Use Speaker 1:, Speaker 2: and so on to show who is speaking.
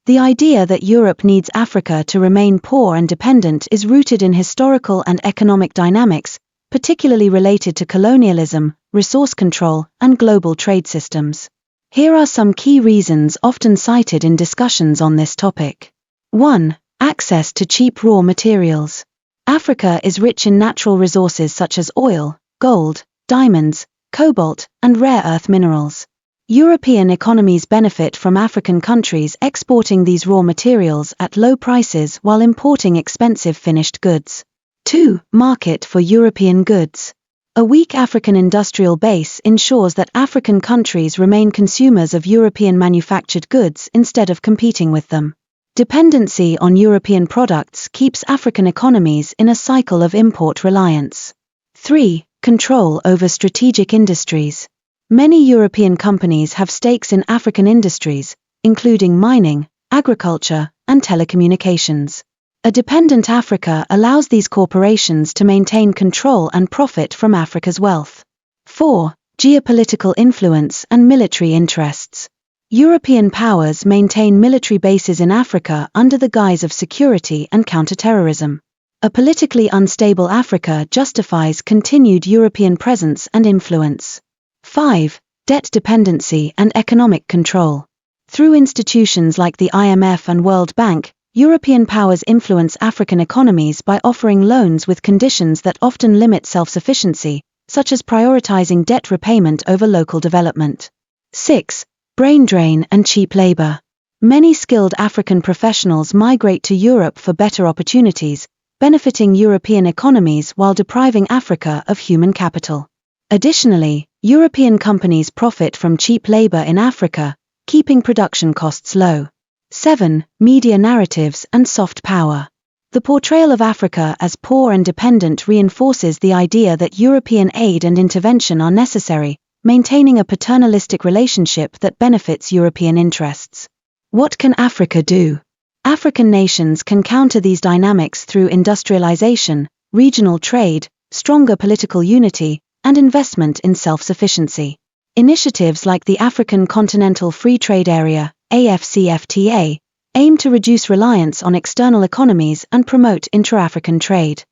Speaker 1: The idea that Europe needs Africa to remain poor and dependent is rooted in historical and economic dynamics, particularly related to colonialism, resource control, and global trade systems. Here are some key reasons often cited in discussions on this topic. 1. Access to cheap raw materials. Africa is rich in natural resources such as oil, gold, diamonds, cobalt, and rare earth minerals. European economies benefit from African countries exporting these raw materials at low prices while importing expensive finished goods. 2. Market for European goods. A weak African industrial base ensures that African countries remain consumers of European manufactured goods instead of competing with them. Dependency on European products keeps African economies in a cycle of import reliance. 3. Control over strategic industries. Many European companies have stakes in African industries, including mining, agriculture, and telecommunications. A dependent Africa allows these corporations to maintain control and profit from Africa's wealth. 4. Geopolitical influence and military interests. European powers maintain military bases in Africa under the guise of security and counterterrorism. A politically unstable Africa justifies continued European presence and influence. 5. Debt dependency and economic control. Through institutions like the IMF and World Bank, European powers influence African economies by offering loans with conditions that often limit self-sufficiency, such as prioritizing debt repayment over local development. 6. Brain drain and cheap labor. Many skilled African professionals migrate to Europe for better opportunities, benefiting European economies while depriving Africa of human capital. Additionally, European companies profit from cheap labor in Africa, keeping production costs low. 7. Media narratives and soft power. The portrayal of Africa as poor and dependent reinforces the idea that European aid and intervention are necessary, maintaining a paternalistic relationship that benefits European interests. What can Africa do? African nations can counter these dynamics through industrialization, regional trade, stronger political unity, and investment in self-sufficiency. Initiatives like the African Continental Free Trade Area, AfCFTA, aim to reduce reliance on external economies and promote intra-African trade.